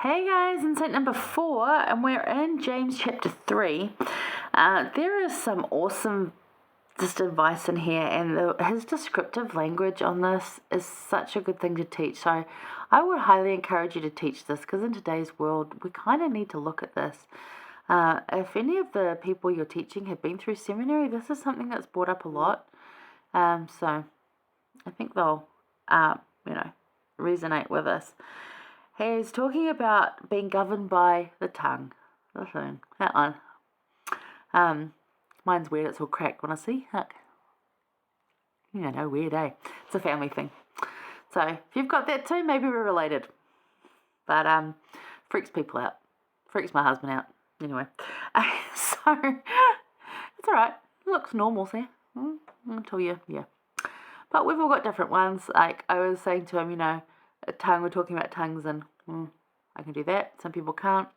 Hey guys, insight number 4, and we're in James chapter 3. There is some awesome advice in here, and his descriptive language on this is such a good thing to teach. So I would highly encourage you to teach this, because in today's world, we kind of need to look at this. If any of the people you're teaching have been through seminary, this is something that's brought up a lot. So I think they'll, resonate with us. He's talking about being governed by the tongue. That one. Mine's weird. It's all cracked when I see. Look. No weird, eh? It's a family thing. So if you've got that too, maybe we're related. But freaks people out. Freaks my husband out. Anyway. So it's all right. It looks normal, see? Until yeah. But we've all got different ones. Like I was saying to him, a tongue, we're talking about tongues, and I can do that. Some people can't.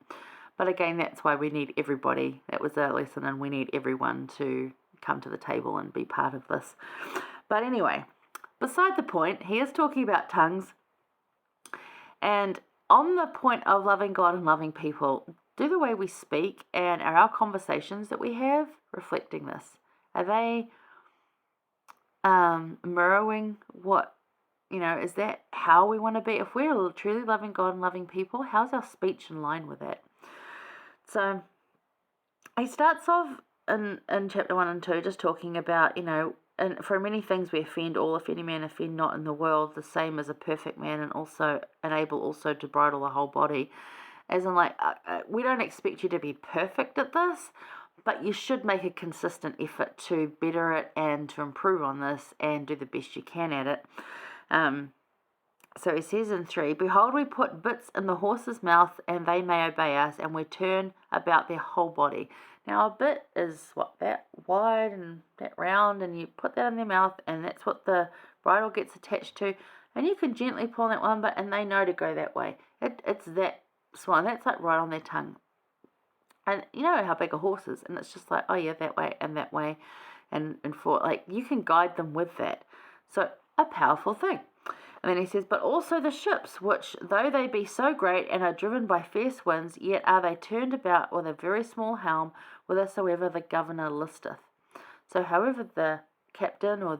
But again, that's why we need everybody. That was a lesson, and we need everyone to come to the table and be part of this. But anyway, beside the point, he is talking about tongues. And on the point of loving God and loving people, do the way we speak and are our conversations that we have reflecting this? Are they mirroring what, is that how we want to be? If we're truly loving God and loving people, how's our speech in line with that? So he starts off in chapter 1 and 2 just talking about, and for many things we offend all, if any man offend not in the world, the same as a perfect man, and able also to bridle the whole body. As in, we don't expect you to be perfect at this, but you should make a consistent effort to better it and to improve on this and do the best you can at it. So he says in 3, behold, we put bits in the horse's mouth, and they may obey us, and we turn about their whole body. Now, a bit is that wide and that round, and you put that in their mouth, and that's what the bridle gets attached to, and you can gently pull that one, and they know to go that way. It's that swan, that's like right on their tongue. And you know how big a horse is, and it's just like, oh yeah, that way, and for, you can guide them with that. So, a powerful thing. And then he says, but also the ships, which though they be so great and are driven by fierce winds, yet are they turned about with a very small helm, whithersoever the governor listeth. So however the captain or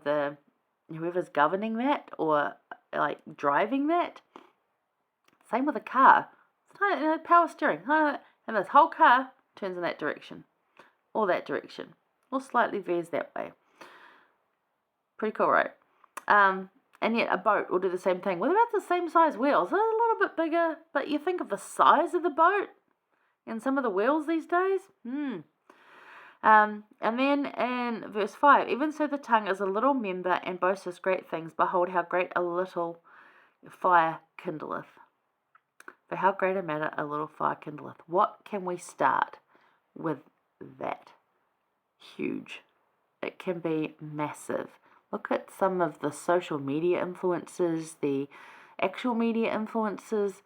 whoever's governing that, or driving that, same with a car. It's power steering. And this whole car turns in that direction, or slightly veers that way. Pretty cool, right? And yet a boat will do the same thing with about the same size wheels. They're a little bit bigger, but you think of the size of the boat and some of the wheels these days. And then in verse 5, even so the tongue is a little member and boasteth great things. Behold, how great a little fire kindleth. For how great a matter a little fire kindleth. What can we start with that? Huge. It can be massive. Look at some of the social media influences, the actual media influences.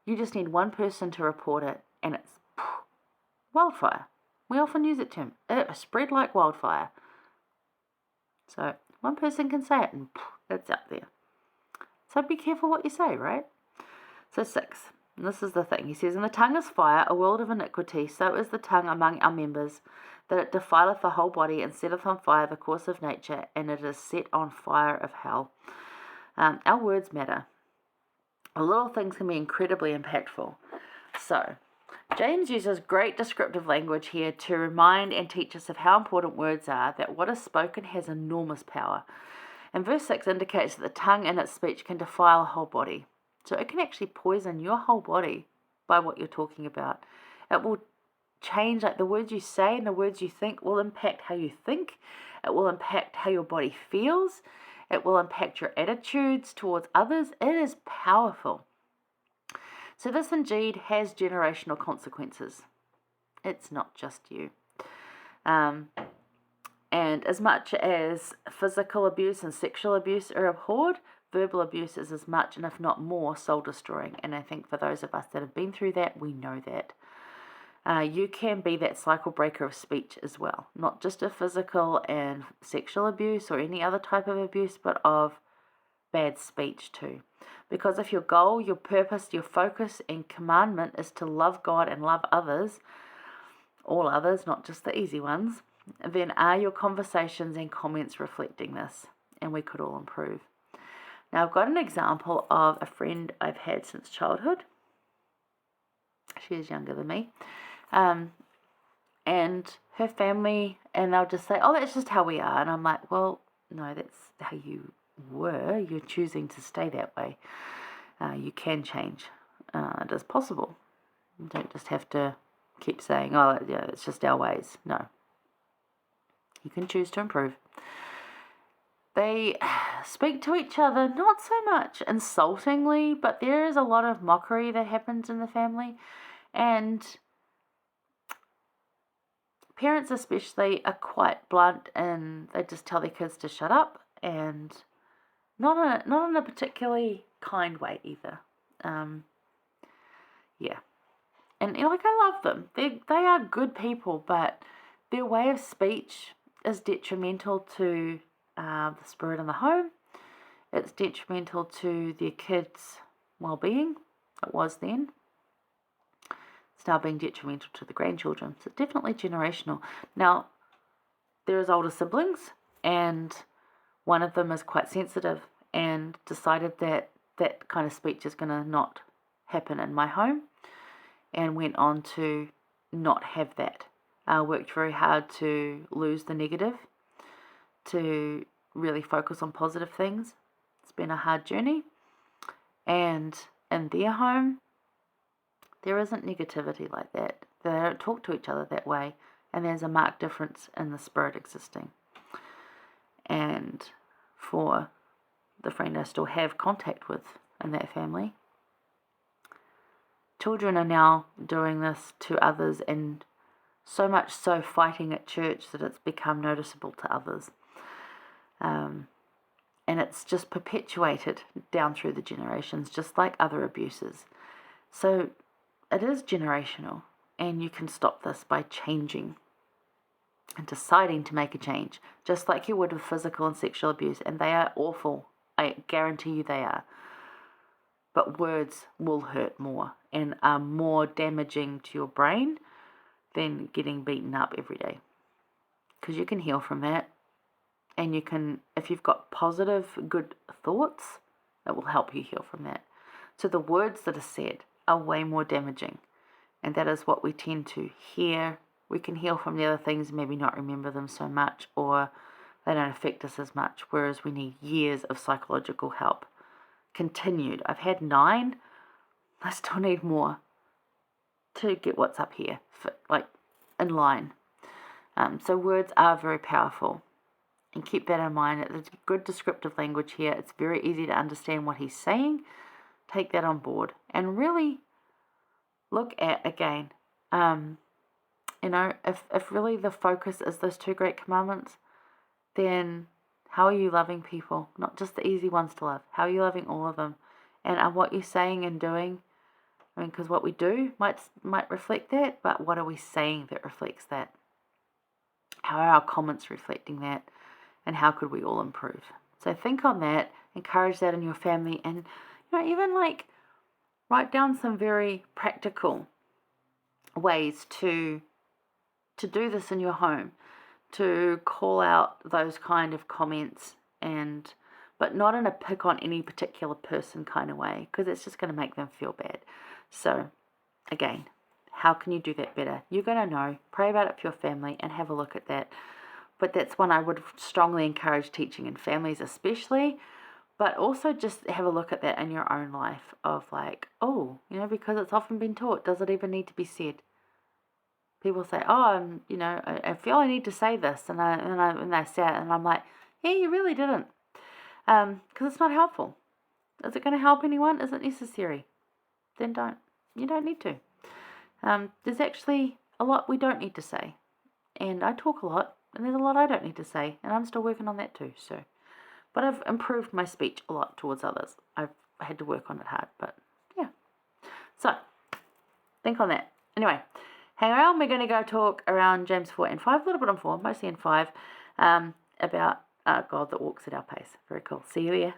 You just need one person to report it, and it's wildfire. We often use it term. It spread like wildfire. So one person can say it, and it's out there. So be careful what you say, right? So 6. And this is the thing. He says, and the tongue is fire, a world of iniquity. So is the tongue among our members, that it defileth the whole body, and setteth on fire the course of nature, and it is set on fire of hell. Our words matter. Little things can be incredibly impactful. So, James uses great descriptive language here to remind and teach us of how important words are, that what is spoken has enormous power. And verse 6 indicates that the tongue in its speech can defile a whole body. So it can actually poison your whole body by what you're talking about. It will change, the words you say and the words you think will impact how you think. It will impact how your body feels. It will impact your attitudes towards others. It is powerful. So this indeed has generational consequences. It's not just you. And as much as physical abuse and sexual abuse are abhorred, verbal abuse is as much, and if not more, soul-destroying. And I think for those of us that have been through that, we know that. You can be that cycle breaker of speech as well. Not just of physical and sexual abuse or any other type of abuse, but of bad speech too. Because if your goal, your purpose, your focus and commandment is to love God and love others, all others, not just the easy ones, then are your conversations and comments reflecting this? And we could all improve. Now, I've got an example of a friend I've had since childhood. She is younger than me. And her family, and they'll just say, oh, that's just how we are. And I'm like, well, no, that's how you were. You're choosing to stay that way. You can change. It is possible. You don't just have to keep saying, oh, yeah, it's just our ways. No. You can choose to improve. They speak to each other, not so much insultingly, but there is a lot of mockery that happens in the family. And parents especially are quite blunt, and they just tell their kids to shut up, and not in a particularly kind way either. Yeah. And like, I love them. They are good people, but their way of speech is detrimental to the spirit in the home. It's detrimental to their kids' well-being. It was then. It's now being detrimental to the grandchildren. So definitely generational. Now, there is older siblings, and one of them is quite sensitive and decided that that kind of speech is going to not happen in my home, and went on to not have that. Worked very hard to lose the negative, to really focus on positive things. It's been a hard journey. And in their home, there isn't negativity like that. They don't talk to each other that way, and there's a marked difference in the spirit existing. And for the friend I still have contact with in that family, children are now doing this to others, and so much so fighting at church that it's become noticeable to others. And it's just perpetuated down through the generations, just like other abuses. So it is generational, and you can stop this by changing and deciding to make a change, just like you would with physical and sexual abuse. And they are awful. I guarantee you they are. But words will hurt more and are more damaging to your brain than getting beaten up every day. Because you can heal from that. And you can, if you've got positive, good thoughts, it will help you heal from that. So the words that are said are way more damaging. And that is what we tend to hear. We can heal from the other things, maybe not remember them so much, or they don't affect us as much, whereas we need years of psychological help. Continued. I've had 9. I still need more to get what's up here, like in line. So words are very powerful. And keep that in mind. It's good descriptive language here. It's very easy to understand what he's saying. Take that on board. And really look at, again, if really the focus is those 2 great commandments, then how are you loving people? Not just the easy ones to love. How are you loving all of them? And are what you're saying and doing, because what we do might reflect that, but what are we saying that reflects that? How are our comments reflecting that? And how could we all improve? So think on that, encourage that in your family, and even like write down some very practical ways to do this in your home, to call out those kind of comments, but not in a pick on any particular person kind of way, because it's just going to make them feel bad. So again, how can you do that better? You're going to know. Pray about it for your family and have a look at that. But that's one I would strongly encourage teaching in families especially, but also just have a look at that in your own life of like, because it's often been taught, does it even need to be said? People say, I feel I need to say this, and they say it, and I'm like, yeah, you really didn't, because it's not helpful. Is it going to help anyone? Is it necessary? Then you don't need to. There's actually a lot we don't need to say, and I talk a lot. And there's a lot I don't need to say, and I'm still working on that too. But I've improved my speech a lot towards others. I've had to work on it hard, but yeah. So, think on that. Anyway, hang around. We're going to go talk around James 4 and 5, a little bit on 4, mostly in 5, about God that walks at our pace. Very cool. See you here.